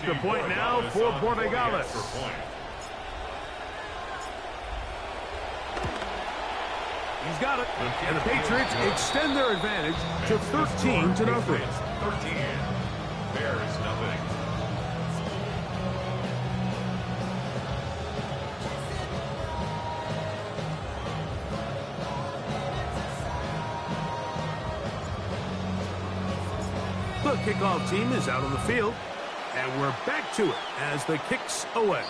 extra point now for Portugal. He's got it. And the Patriots extend their advantage to 13-0. 13. Bears nothing. The kickoff team is out on the field, and we're back to it as the kick's away.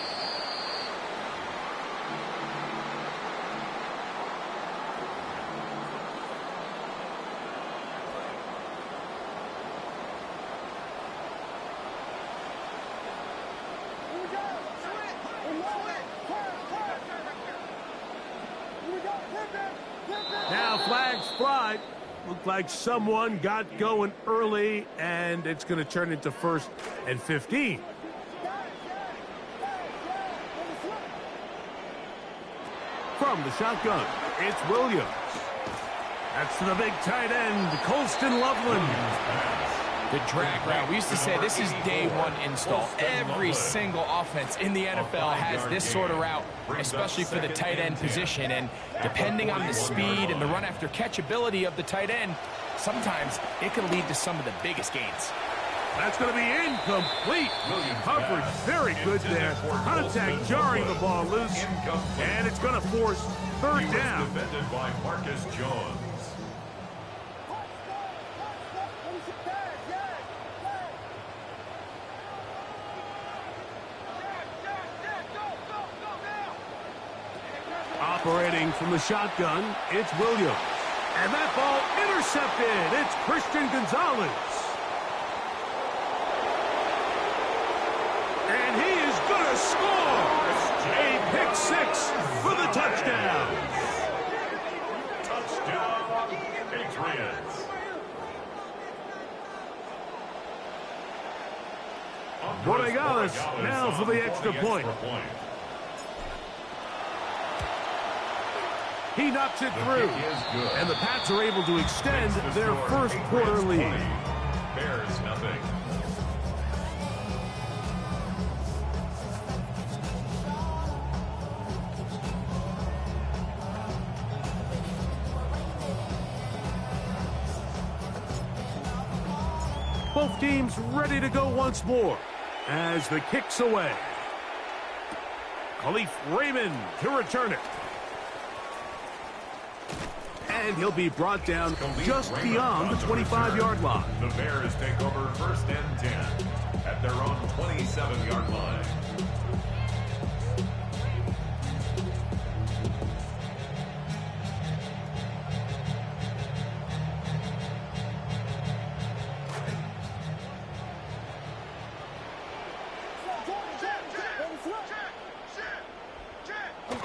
Now flags fly. Looked like someone got going early, and it's going to turn into 1st and 15. From the shotgun, it's Williams. That's to the big tight end, Colston Loveland. The drag route. We used to say this is day one install. Every single offense in the NFL has this sort of route, especially for the tight end position. And depending on the speed and the run after catch ability of the tight end, sometimes it can lead to some of the biggest gains. That's going to be incomplete. Coverage very good there. Contact jarring the ball loose. And it's going to force 3rd down. Defended by Marcus Jones. Operating from the shotgun, it's Williams. And that ball intercepted. It's Christian Gonzalez. And he is going to score. A pick 6 for the touchdown. Touchdown, Patriots. Portugal now for the extra point. He knocks it through, and the Pats are able to extend their first quarter lead. Bears nothing. Both teams ready to go once more as the kick's away. Khalif Raymond to return it. And he'll be brought down just beyond the 25-yard line. The Bears take over 1st and 10 at their own 27-yard line.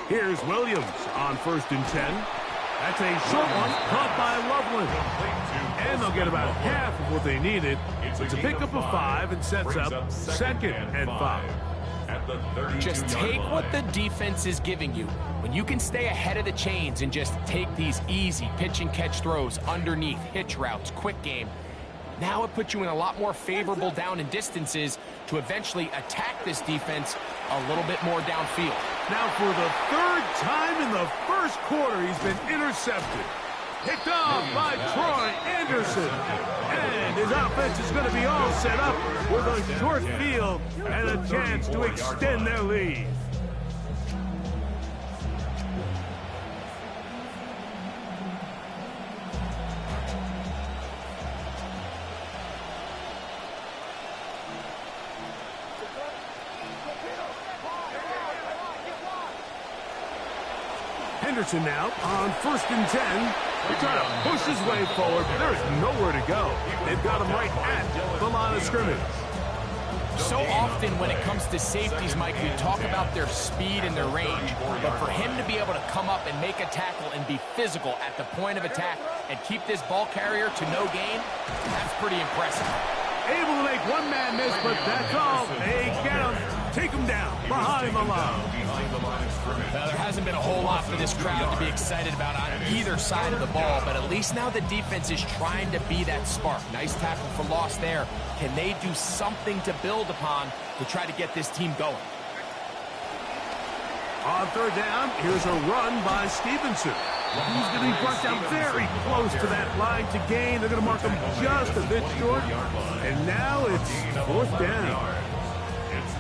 Here's Williams on 1st and 10. That's a short one caught by Loveland. And they'll get about half of what they needed. It's a pickup of 5 and sets up 2nd and 5. Just take what the defense is giving you. When you can stay ahead of the chains and just take these easy pitch and catch throws underneath, hitch routes, quick game, now it puts you in a lot more favorable down and distances to eventually attack this defense a little bit more downfield. Now for the 3rd time in the first quarter, he's been intercepted. Picked off by Troy Anderson. And his offense is going to be all set up with a short field and a chance to extend their lead. Henderson now on 1st and 10. He's trying to push his way forward. There's nowhere to go. They've got him right at the line of scrimmage. So often when it comes to safeties, Mike, we talk about their speed and their range. But for him to be able to come up and make a tackle and be physical at the point of attack and keep this ball carrier to no gain, that's pretty impressive. Able to make one man miss, but that's all. They get him take him down behind the line. Now, there hasn't been a whole lot for this crowd to be excited about on either side of the ball, but at least now the defense is trying to be that spark. Nice tackle for loss there. Can they do something to build upon to try to get this team going? On third down, here's a run by Stevenson. He's going to be brought down very close to that line to gain. They're going to mark him just a bit short. And now it's fourth down.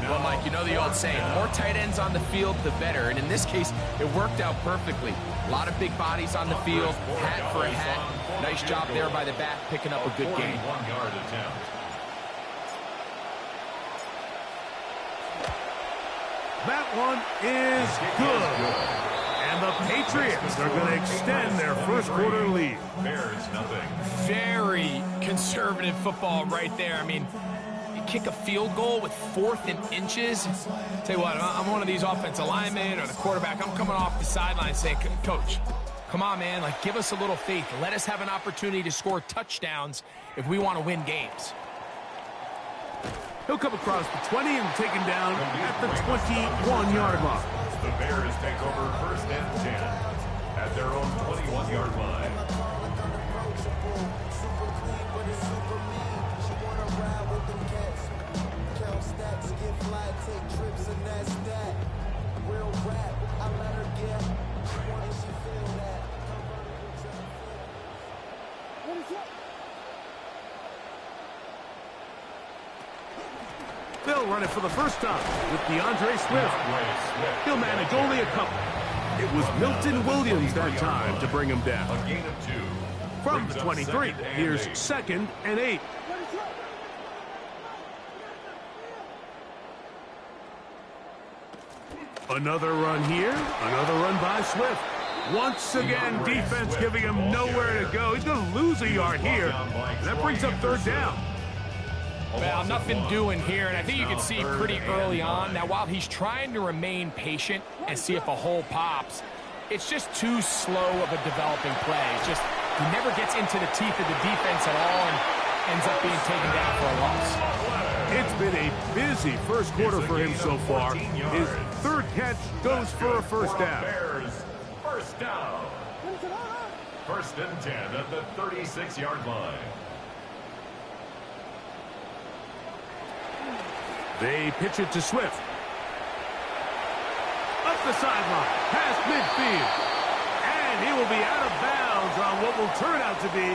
Well, Mike, you know the old saying, the more tight ends on the field, the better. And in this case, it worked out perfectly. A lot of big bodies on the field, hat for a hat. Nice job there by the back, picking up a good gain. That one is good. And the Patriots are going to extend their first quarter lead. Very conservative football right there. I mean, you kick a field goal with 4th and inches. Tell you what, I'm one of these offensive linemen or the quarterback. I'm coming off the sideline saying, Coach, come on, man. Like, give us a little faith. Let us have an opportunity to score touchdowns if we want to win games. He'll come across the 20 and taken down at the 21-yard line. The Bears take over first and 10 at their own 21-yard line. They'll run it for the first time with DeAndre Swift. He'll manage only a couple. It was Milton Williams that time to bring him down. A gain of 2. From the 23, here's 2nd and 8. Another run here, another run by Swift. Once again, defense giving him nowhere to go. He's going to lose a yard here. That brings up third down. Well, nothing doing here, and I think you can see pretty early on. Now, while he's trying to remain patient and see if a hole pops, it's just too slow of a developing play. It's just he never gets into the teeth of the defense at all and ends up being taken down for a loss. It's been a busy first quarter for him so far. His third catch goes for a first down. First down. First and 10 at the 36-yard line. They pitch it to Swift. Up the sideline, past midfield. And he will be out of bounds on what will turn out to be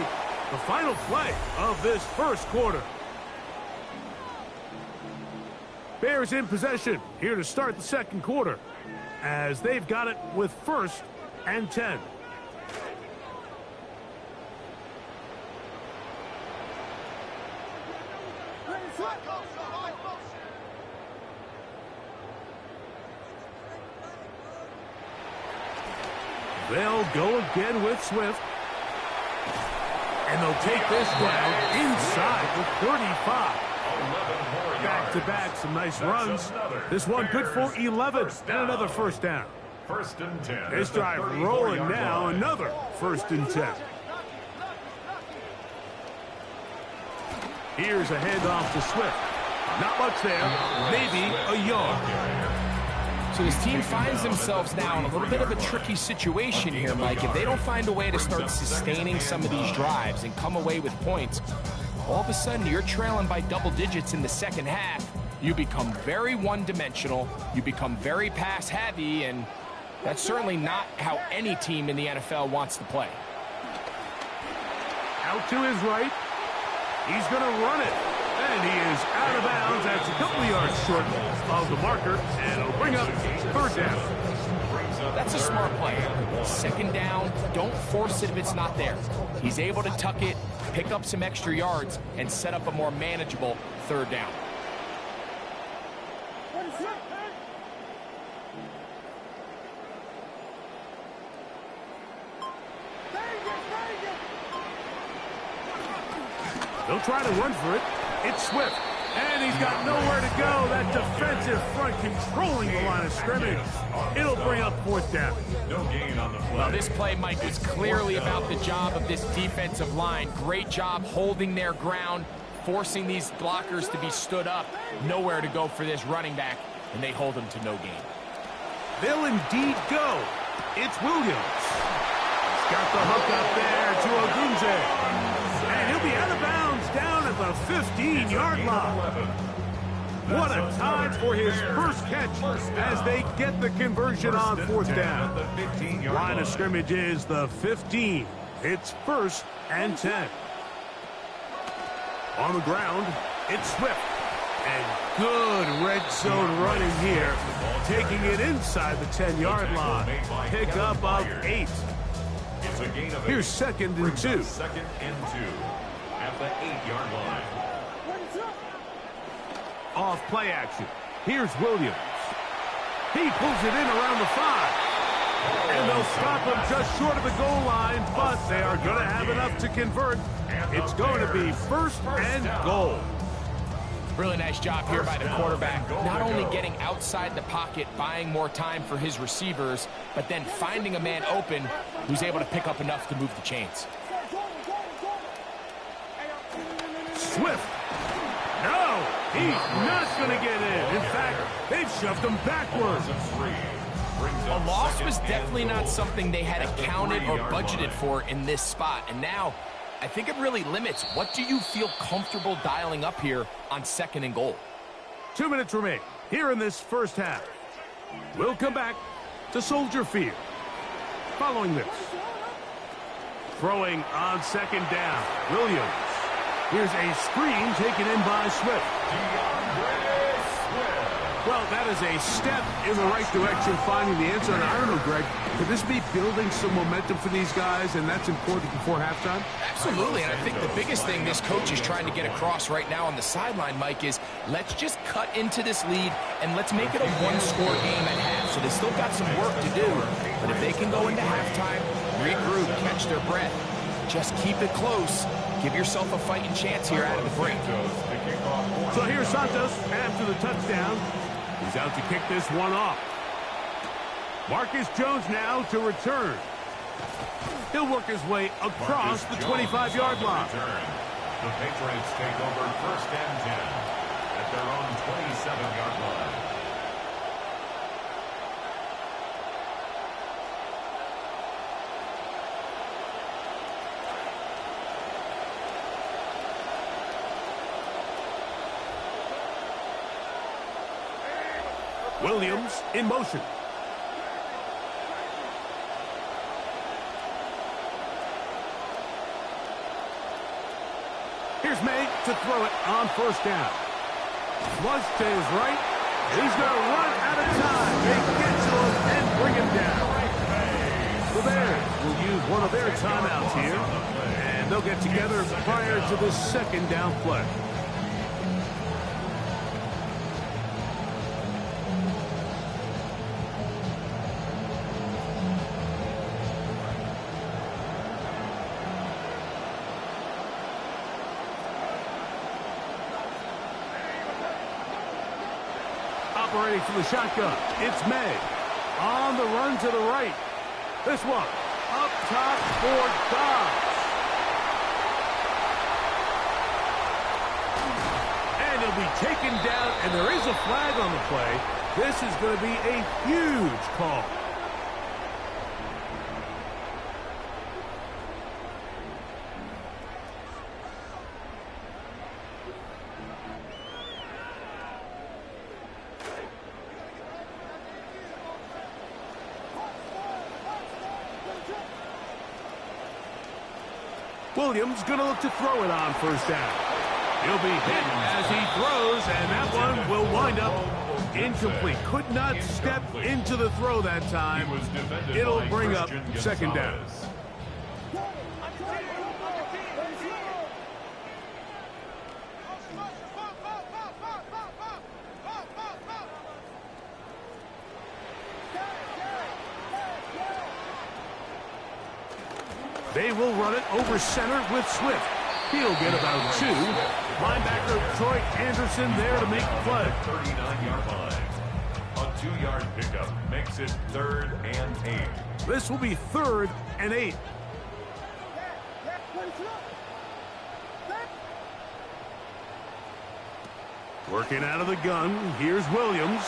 the final play of this first quarter. Bears in possession here to start the second quarter as they've got it with 1st and 10. They'll go again with Swift. And they'll take this down inside the 35. Back-to-back, some nice runs. This one good for 11 and another first down. First and 10. This drive rolling now, another 1st and 10. Here's a handoff to Swift. Not much there, maybe a yard. So this team finds themselves now in a little bit of a tricky situation here, Mike. If they don't find a way to start sustaining some of these drives and come away with points, all of a sudden you're trailing by double digits in the second half. You become very one-dimensional, you become very pass-heavy, and that's certainly not how any team in the NFL wants to play. Out to his right. He's going to run it. And he is out of bounds. That's a couple of yards short of the marker. And it'll bring up third down. That's a smart play. Second down, don't force it if it's not there. He's able to tuck it, pick up some extra yards, and set up a more manageable third down. They'll try to run for it. It's Swift. And he's got nowhere to go. That defensive front controlling the line of scrimmage. It'll bring up fourth down. No gain on the play. Well, this play, Mike, was clearly about the job of this defensive line. Great job holding their ground, forcing these blockers to be stood up. Nowhere to go for this running back. and they hold him to no gain. They'll indeed go. It's Williams. He's got the hook up there to Ogunze. And he'll be out of bounds down at the 15-yard line. What a time for his first catch as they get the conversion on fourth down. Line of scrimmage is the 15. It's 1st and 10. On the ground, it's Swift. And good red zone running here. Taking it inside the 10-yard line. Pick up of 8. Here's 2nd and 2. 2nd and 2 at the 8-yard line. Off play action. Here's Williams. He pulls it in around the 5. And they'll stop him just short of the goal line, but they are going to have enough to convert. It's going to be 1st and goal. Really nice job here by the quarterback. Not only getting outside the pocket, buying more time for his receivers, but then finding a man open who's able to pick up enough to move the chains. Swift. No, he's not going to get in. In fact, they've shoved him backwards. A loss was definitely not something they had accounted or budgeted for in this spot. And now, I think it really limits. What do you feel comfortable dialing up here on 2nd and goal? 2 minutes remain here in this first half. We'll come back to Soldier Field. Following this. Throwing on 2nd down. Williams. Here's a screen taken in by Swift. Well, that is a step in the right direction, finding the end zone. I don't know, Greg, could this be building some momentum for these guys, and that's important before halftime? Absolutely, and I think the biggest thing this coach is trying to get across right now on the sideline, Mike, is let's just cut into this lead, and let's make it a one-score game at half. So they still got some work to do, but if they can go into halftime, regroup, catch their breath, just keep it close, give yourself a fighting chance here out of the break. So here's Santos after the touchdown. He's out to kick this one off. Marcus Jones now to return. He'll work his way across the 25-yard line. The Patriots take over 1st and 10 at their own 27-yard line. Williams in motion. Here's May to throw it on 1st down. Flush to his right. He's going to run out of time. They get to him and bring him down. The Bears will use one of their timeouts here, and they'll get together prior to the 2nd down play. Operating from the shotgun, it's May. On the run to the right. This one, up top for Dobbs. And he'll be taken down, and there is a flag on the play. This is going to be a huge call. Williams going to look to throw it on 1st down. He'll be hit as he throws, and that one will wind up incomplete. Could not step into the throw that time. It'll bring up 2nd down. They will run it over center with Swift. He'll get about 2. Linebacker Troy Anderson there to make the play. 39-yard line. A 2-yard pickup makes it 3rd and 8. This will be 3rd and 8. Working out of the gun. Here's Williams.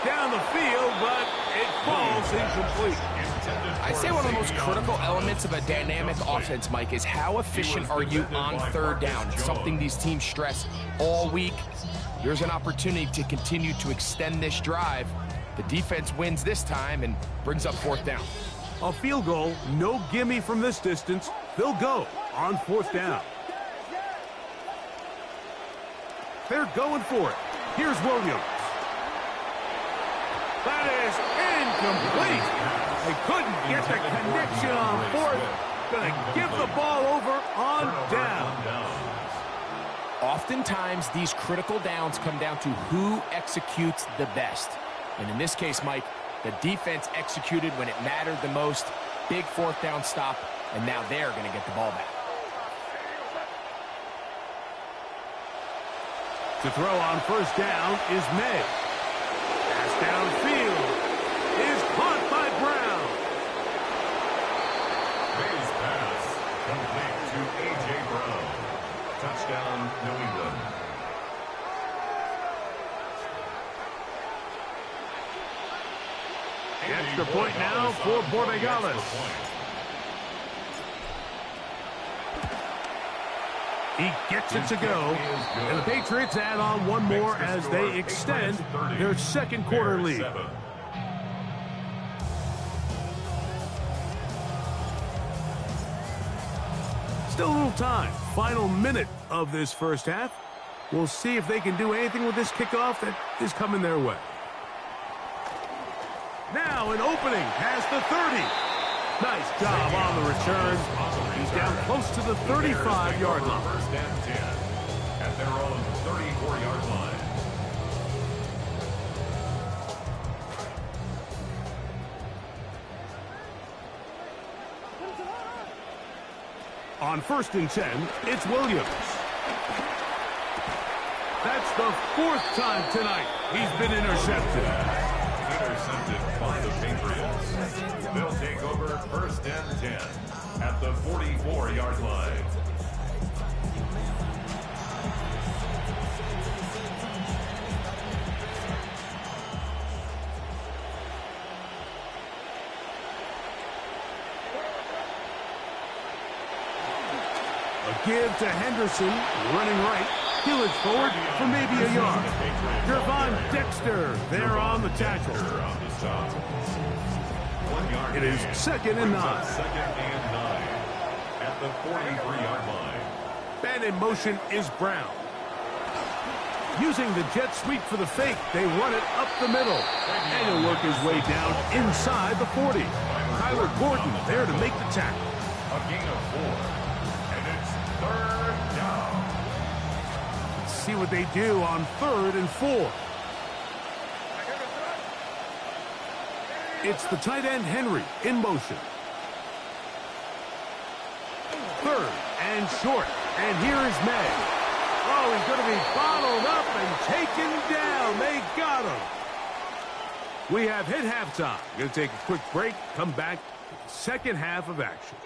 down the field, but it falls incomplete. I'd say one of the most critical elements of a dynamic offense, Mike, is how efficient are you on third down. It's something these teams stress all week. Here's an opportunity to continue to extend this drive. The defense wins this time and brings up fourth down. A field goal, no gimme from this distance. They'll go on fourth down. They're going for it. Here's Williams. That is incomplete. They couldn't get the connection on fourth. Gonna give the ball over on down. Oftentimes, these critical downs come down to who executes the best. And in this case, Mike, the defense executed when it mattered the most. Big fourth down stop, and now they're going to get the ball back. To throw on first down is May. Pass downfield is caught by Brown. May's pass complete to A.J. Brown. Touchdown, New England. The extra point now for Borregales. He gets it to go, and the Patriots add on one more as they extend their second quarter lead. Still a little time. Final minute of this first half. We'll see if they can do anything with this kickoff that is coming their way. Now an opening past the 30. Nice job on the return. He's down close to the 35-yard line. First and 10 at their own 34-yard line. On first and 10, it's Williams. That's the fourth time tonight he's been intercepted. Intercepted by the Patriots. They'll take over first and 10 at the 44-yard line. A give to Henderson, running right. He'll edge forward for maybe a yard. Gervon Dexter there on the tackle. It is second and 9. Second and 9 at the 43-yard line. Man in motion is Brown. Using the jet sweep for the fake, they run it up the middle. And he'll work his way down inside the 40. Tyler Gordon there to make the tackle. A gain of 4. And it's third down. Let's see what they do on 3rd and 4. It's the tight end Henry in motion. 3rd and short. And here is May. Oh, he's going to be bottled up and taken down. They got him. We have hit halftime. Going to take a quick break, come back to the second half of action.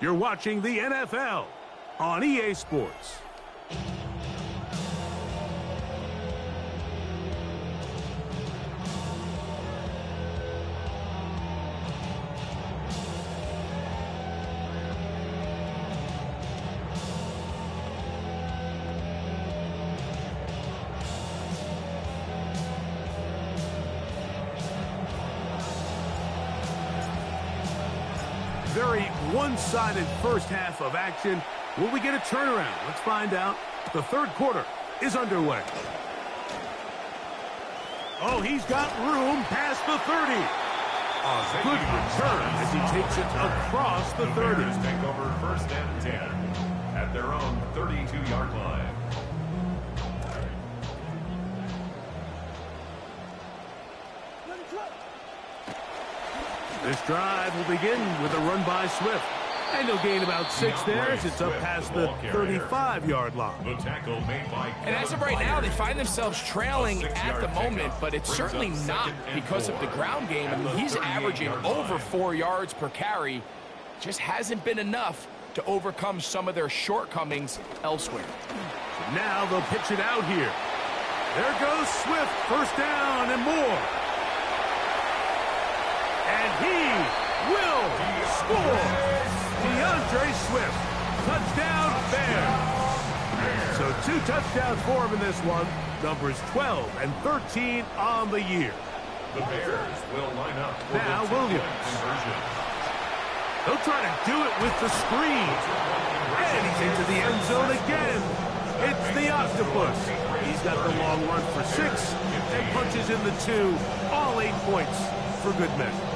You're watching the NFL on EA Sports. Very one-sided first half of action. Will we get a turnaround? Let's find out. The third quarter is underway. Oh, he's got room past the 30. A good return as he takes it across the 30. Take over first and 10 at their own 32-yard line. This drive will begin with a run by Swift. And he'll gain about 6 there as it's up past the 35-yard line. The tackle made by And as of right now, they find themselves trailing at the moment, but it's certainly not because of the ground game. I mean, he's averaging over 4 yards per carry. Just hasn't been enough to overcome some of their shortcomings elsewhere. Now they'll pitch it out here. There goes Swift, first down and more. And he will score. DeAndre Swift. Touchdown, Bears. So 2 touchdowns for him in this one. Numbers 12 and 13 on the year. The Bears will line up for now the Williams. conversion. He'll try to do it with the screen. And he's into the end zone again. It's the octopus. He's got the long run for 6 and punches in the 2. All 8 points for good measure.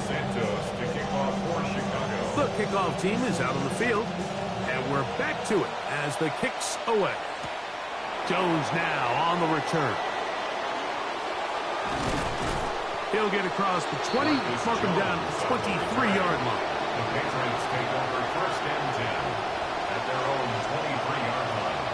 Santos to kick off for Chicago. The kickoff team is out on the field. And we're back to it as the kick's away. Jones now on the return. He'll get across the 20, mark him down at the 23-yard line. The Patriots take over first and 10 at their own 23-yard line.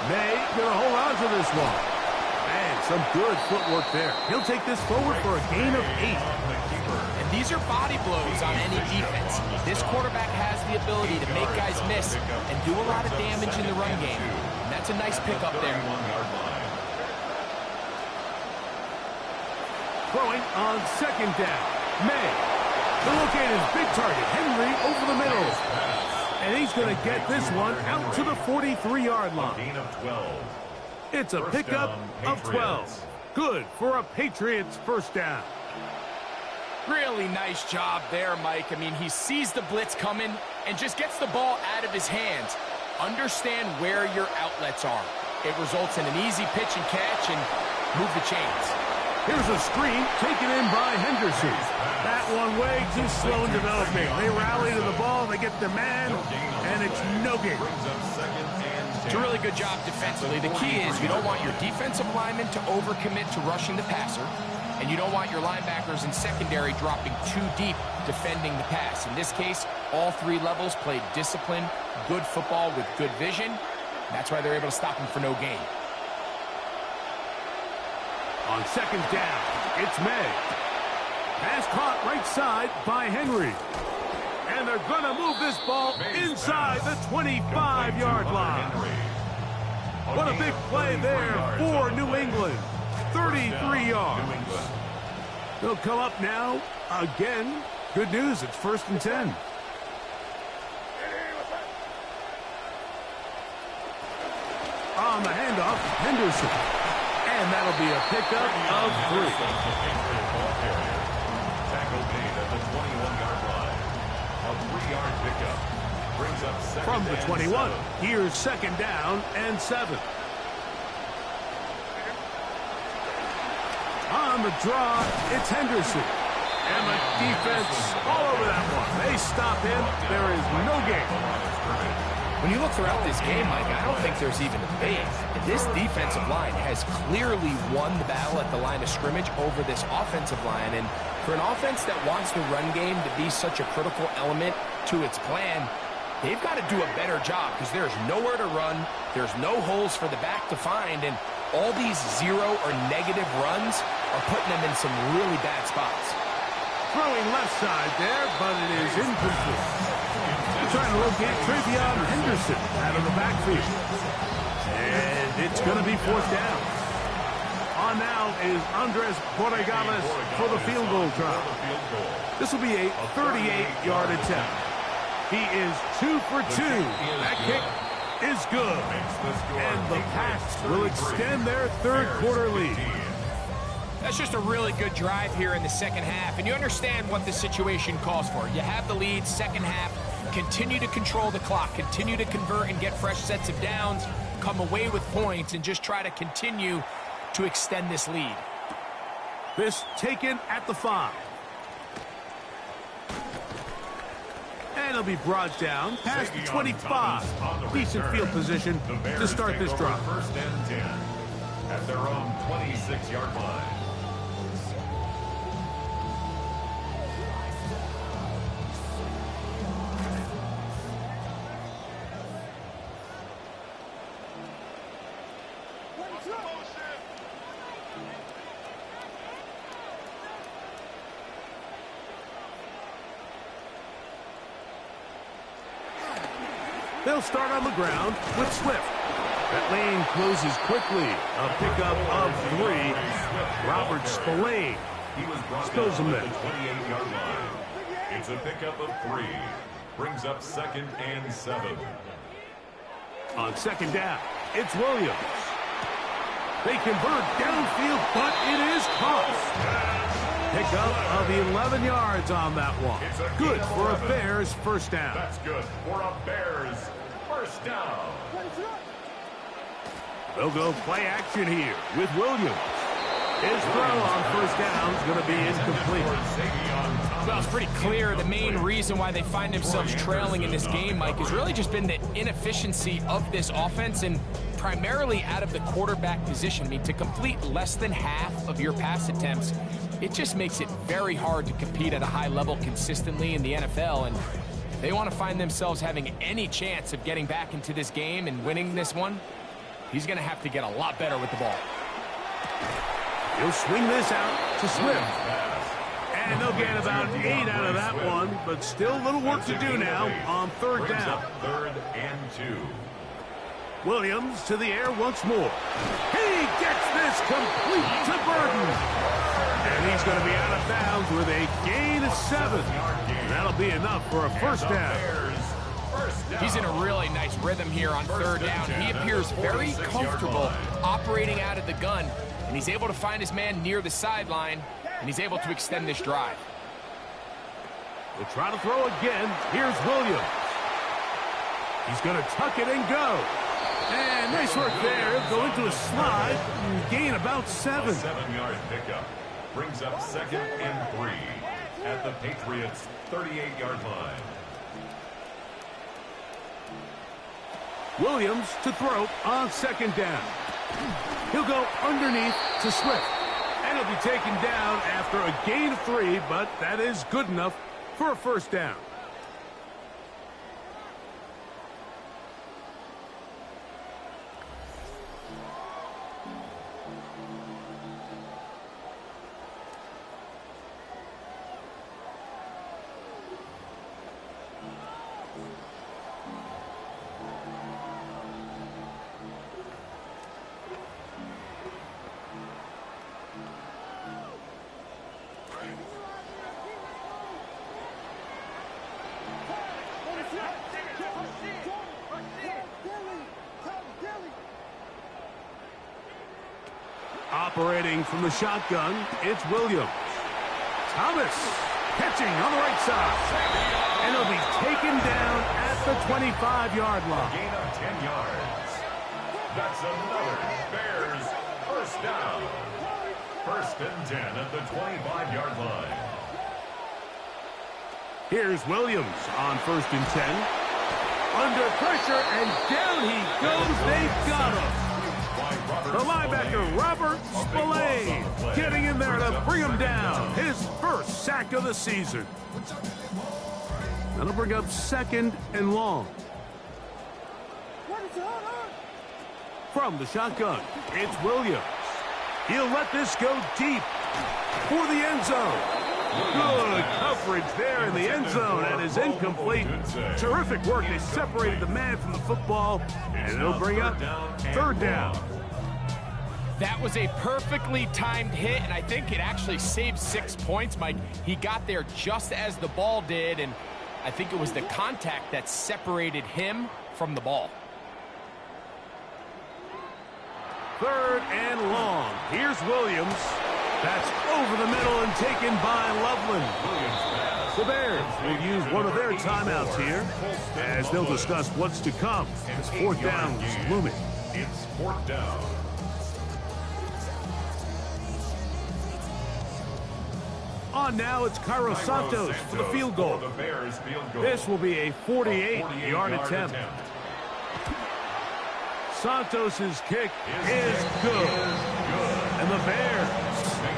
May gonna hold on to this one. Man, some good footwork there. He'll take this forward for a gain of 8. And these are body blows on any defense. This quarterback has the ability to make guys miss and do a lot of damage in the run game. And that's a nice pickup there. Throwing on second down. May. To locate his big target, Henry, over the middle. And he's going to get this one out to the 43-yard line. Gain of 12. It's a pickup of 12. Good for a Patriots first down. Really nice job there, Mike. I mean, he sees the blitz coming and just gets the ball out of his hands. Understand where your outlets are. It results in an easy pitch and catch and move the chains. Here's a screen taken in by Henderson. That one way too slow in developing. They rally to the ball, they get the man, and it's no gain. It's a really good job defensively. The key is you don't want your defensive linemen to overcommit to rushing the passer, and you don't want your linebackers in secondary dropping too deep defending the pass. In this case, all 3 levels played disciplined, good football with good vision. That's why they're able to stop him for no gain. On second down, it's May. Pass caught right side by Henry. And they're going to move this ball inside the 25-yard line. What a big play there for New England. 33 yards. They'll come up now again. Good news, it's first and 10. On the handoff, Henderson. And that'll be a pickup of 3. Tackle made at the 21-yard line. A 3-yard pickup brings up second from the 21. 7. Here's second down and 7. On the draw, it's Henderson. And the defense all over that one. They stop him. There is no gain. When you look throughout this game, Mike, I don't think there's even a debate. This defensive line has clearly won the battle at the line of scrimmage over this offensive line. And for an offense that wants the run game to be such a critical element to its plan, they've got to do a better job because there's nowhere to run. There's no holes for the back to find. And all these 0 or negative runs are putting them in some really bad spots. Throwing left side there, but it is incomplete. Trying to locate Travion Henderson out of the backfield. And it's going to be fourth down. On now is Andres Borregales for the field goal try. This will be a 38-yard attempt. He is 2 for 2. That kick is good. And the Pats will extend their third quarter lead. That's just a really good drive here in the second half. And you understand what the situation calls for. You have the lead, second half. Continue to control the clock, continue to convert and get fresh sets of downs, come away with points, and just try to continue to extend this lead. This taken at the 5. And it'll be brought down past the 25. Decent field position to start this drive. First and 10 at their own 26-yard line. They'll start on the ground with Swift. That lane closes quickly. A pickup of 3. Robert Spillane spills him there. 28-yard line. It's a pickup of 3. Brings up 2nd and 7. On second down, it's Williams. They convert downfield, but it is caught. Pickup of 11 yards on that one. Good for a Bears first down. That's good for a Bears first down. They'll go play action here with Williams. His throw on first down is going to be incomplete. Well, it's pretty clear the main reason why they find themselves trailing in this game, Mike, has really just been the inefficiency of this offense and primarily out of the quarterback position. I mean, to complete less than half of your pass attempts, it just makes it very hard to compete at a high level consistently in the NFL. And if they want to find themselves having any chance of getting back into this game and winning this one, he's going to have to get a lot better with the ball. He'll swing this out to Swift. And they'll get about 8 out of that one, but still a little work to do now on third down. 3rd and 2. Williams to the air once more. He gets this complete to Burton. And he's going to be out of bounds with a gain of 7. That'll be enough for a first down. He's in a really nice rhythm here on third down. He appears very comfortable operating out of the gun, and he's able to find his man near the sideline, and he's able to extend this drive. We'll try to throw again. Here's Williams. He's going to tuck it and go. And nice work there. Go into a slide and gain about 7. A 7-yard pickup brings up 2nd and 3 at the Patriots' 38-yard line. Williams to throw on second down. He'll go underneath to Swift. And he'll be taken down after a gain of 3, but that is good enough for a first down. Operating from the shotgun, it's Williams. Thomas catching on the right side. And he'll be taken down at the 25-yard line. Gain of 10 yards. That's another Bears first down. 1st and 10 at the 25-yard line. Here's Williams on 1st and 10. Under pressure, and down he goes. They've got him. The linebacker, Robert Spillane, getting in there to bring him down. His first sack of the season. That'll bring up 2nd and long. From the shotgun, it's Williams. He'll let this go deep for the end zone. Good coverage there in the end zone, and is incomplete. Terrific work. They separated the man from the football, and it'll bring up 3rd down. That was a perfectly timed hit, and I think it actually saved 6 points, Mike. He got there just as the ball did, and I think it was the contact that separated him from the ball. 3rd and long. Here's Williams. That's over the middle and taken by Loveland. The Bears will use one of their timeouts here as they'll discuss what's to come as 4th down is looming. It's 4th down. On now, it's Cairo Santos for the field goal. This will be a 48-yard attempt. Santos's kick is good. And the Bears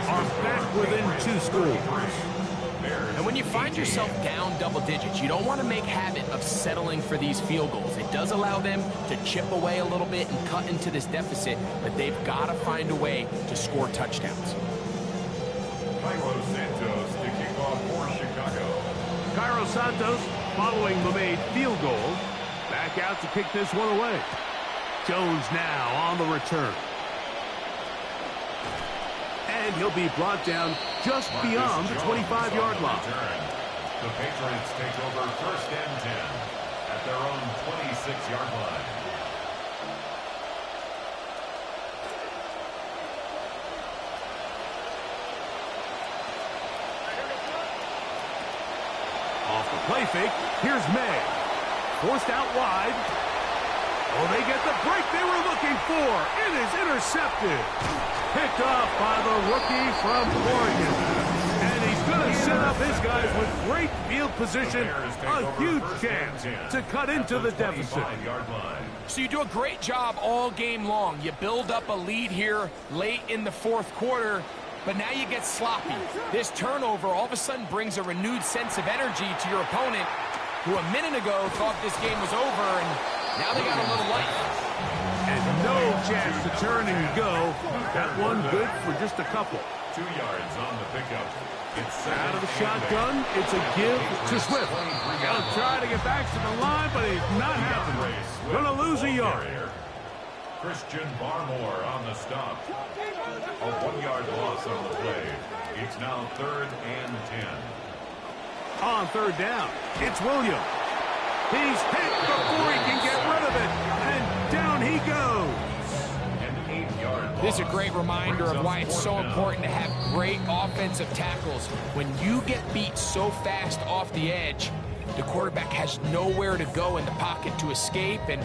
are back within 2 scores. And when you find yourself down double digits, you don't want to make habit of settling for these field goals. It does allow them to chip away a little bit and cut into this deficit, but they've got to find a way to score touchdowns. Cairo Santos to kick off for Chicago. Cairo Santos following the made field goal. Back out to kick this one away. Jones now on the return. And he'll be brought down just beyond the 25-yard line. The Patriots take over 1st and 10 at their own 26-yard line. Off the play fake, here's May. Forced out wide. Oh, they get the break they were looking for. It is intercepted. Picked off by the rookie from Oregon. And he's going to set up his guys with great field position. A huge chance to cut into the deficit. So you do a great job all game long. You build up a lead here late in the 4th quarter. But now you get sloppy. This turnover all of a sudden brings a renewed sense of energy to your opponent, who a minute ago thought this game was over, and now they got a little life. And no chance to turn and go. That one good for just a couple. 2 yards on the pickup. It's out of the shotgun. It's a give to Swift. He'll try to get back to the line, but he's not happening. Gonna lose a yard. Christian Barmore on the stop. A 1-yard loss on the play. It's now 3rd and 10. On 3rd down, it's Williams. He's hit before he can get rid of it, and down he goes. An 8-yard loss. This is a great reminder of why it's so important to have great offensive tackles. When you get beat so fast off the edge, the quarterback has nowhere to go in the pocket to escape, and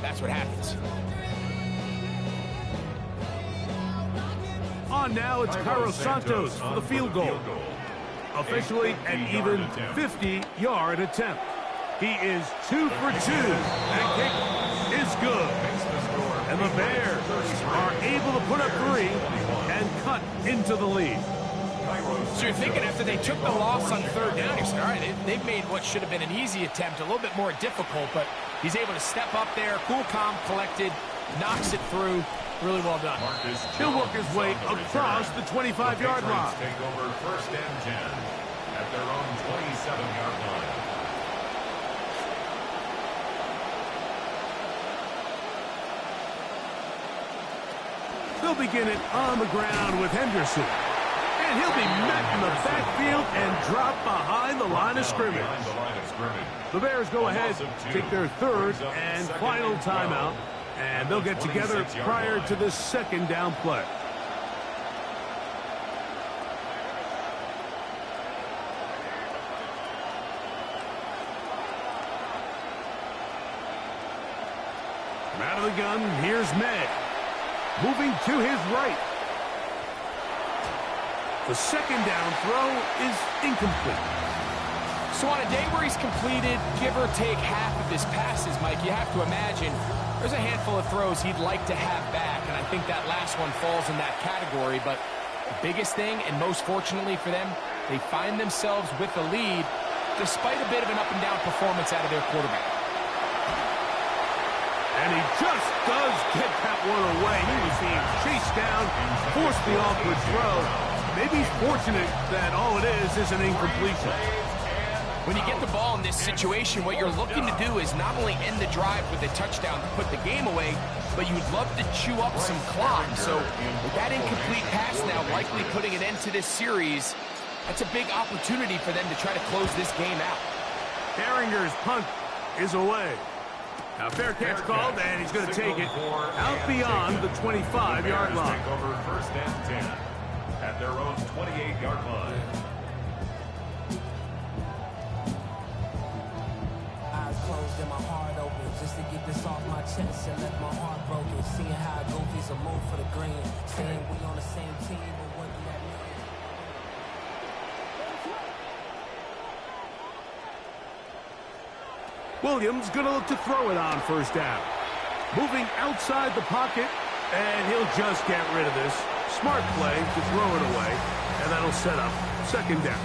that's what happens. On now, it's Carlos Santos for the field goal. Officially an even 50-yard attempt. He is 2 for 2. That kick is good. And the Bears are able to put up 3 and cut into the lead. So you're thinking after they took the loss on 3rd down, you're saying, all right, they've made what should have been an easy attempt, a little bit more difficult, but he's able to step up there, cool, calm, collected, knocks it through. Really well done. He'll work his way across the 25-yard line. Take over 1st and 10 at their own 27-yard line. They'll begin it on the ground with Henderson. And he'll be met in the backfield and drop behind the line of scrimmage. The Bears go ahead, take their 3rd and final timeout. And they'll get together prior to the 2nd down play. From out of the gun, here's May. Moving to his right. The 2nd down throw is incomplete. So on a day where he's completed, give or take half of his passes, Mike, you have to imagine there's a handful of throws he'd like to have back, and I think that last one falls in that category. But the biggest thing, and most fortunately for them, they find themselves with the lead despite a bit of an up-and-down performance out of their quarterback. And he just does get that one away. He was being chased down, forced the awkward throw. Maybe he's fortunate that all it is an incompletion. When you get the ball in this situation, what you're looking to do is not only end the drive with a touchdown to put the game away, but you'd love to chew up some clock. So with that incomplete pass now likely putting an end to this series, that's a big opportunity for them to try to close this game out. Herringer's punt is away. Now fair catch called, and he's going to take it out beyond the 25-yard line. Take over 1st and 10 at their own 28-yard line. Closed and my heart open just to get this off my chest and left my heart broken. Seeing how goofies are move for the green, saying we on the same team, but what do that mean? Williams gonna look to throw it on 1st down. Moving outside the pocket, and he'll just get rid of this. Smart play to throw it away, and that'll set up 2nd down.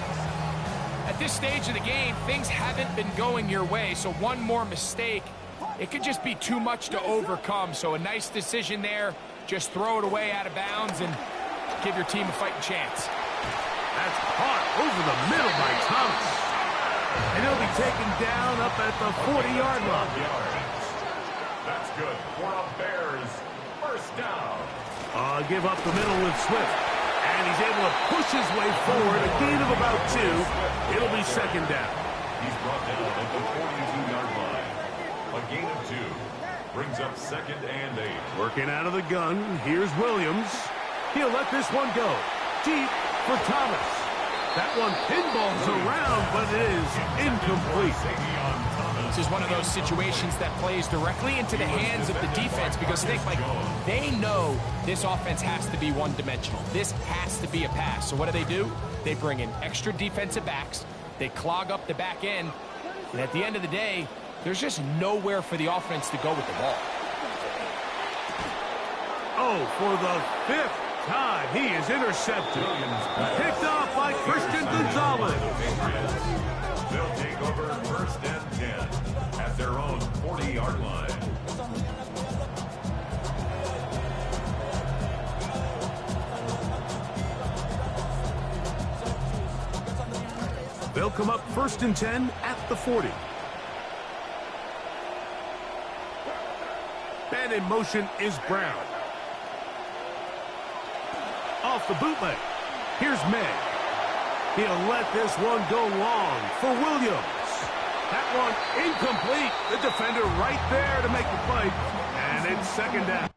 At this stage of the game, things haven't been going your way, so one more mistake, it could just be too much to overcome. So a nice decision there. Just throw it away out of bounds and give your team a fighting chance. That's caught over the middle by Thomas. And he'll be taken down up at the 40-yard line. That's good for a Bears first down. Give up the middle with Swift. And he's able to push his way forward. A gain of about 2. It'll be second down. He's brought down at the 42-yard line. A gain of 2 brings up second and 8. Working out of the gun. Here's Williams. He'll let this one go. Deep for Thomas. That one pinballs around, but it is incomplete. This is one of those situations that plays directly into the hands of the defense because think, like, they know this offense has to be one-dimensional. This has to be a pass. So what do? They bring in extra defensive backs. They clog up the back end. And at the end of the day, there's just nowhere for the offense to go with the ball. Oh, for the 5th time, he is intercepted. Picked off by Christian Gonzalez. They'll take over first and 10 at their own 40-yard line. They'll come up first and 10 at the 40. And in motion is Brown. Off the bootleg. Here's May. He'll let this one go long for Williams. That one incomplete. The defender right there to make the play. And it's second down.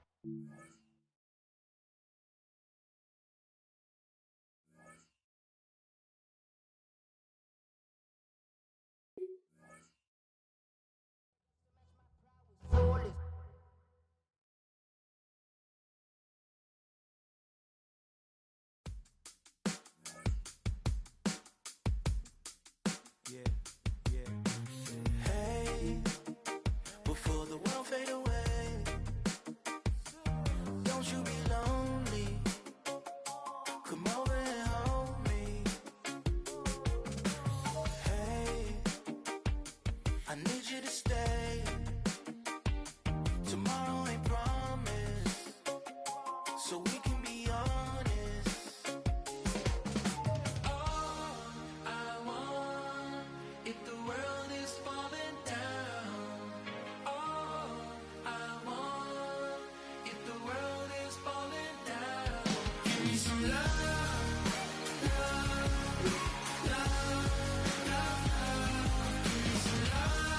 Hey, before the world fade away, don't you be lonely. Come over and hold me. Hey, I need you to stay. Tomorrow ain't promised, so we can be honest. All I want, if the world is falling down. All I want, if the world is falling down. Give me some love, love, love, love, love. Give me some love,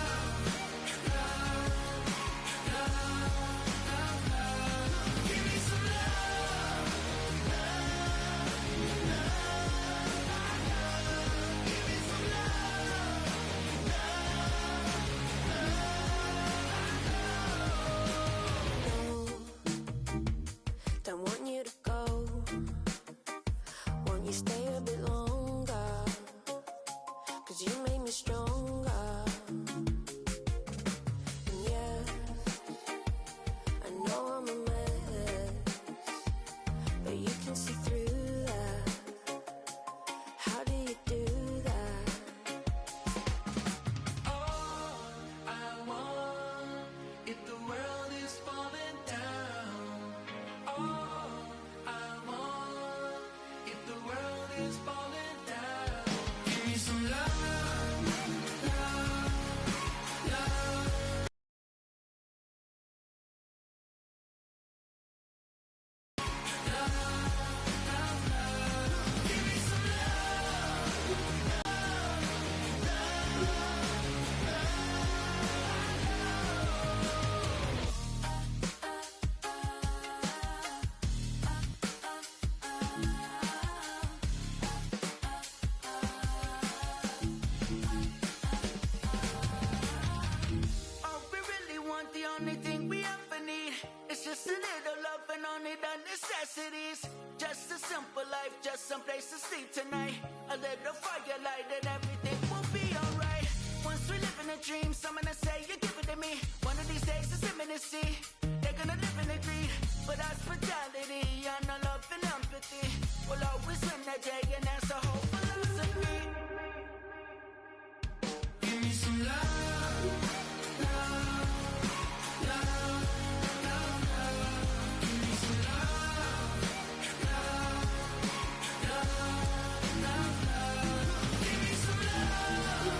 love, love, love, love. Give me some love, love, love, love. Give me some don't want you to go. Want you stay a bit longer. 'Cause you made me stronger. And yeah, I know I'm a mess, but you can see through that. How do you do that? All I want, if the world is falling down. All I want, if the world is falling down. Give me some love, love, love. All we really want, the only thing we ever need, is just a little love and only the necessities. Just a simple life, just some place to sleep tonight. A little firelight and everything will be alright. Once we live in a dream, someone to say you give it to me. One of these days it's imminency. They're gonna live in a greed, but hospitality and no love and empathy will always win the day, and that's the whole philosophy. Give me some love, love, love, love, love. Give me some love, love, love, love, love. Give me some love,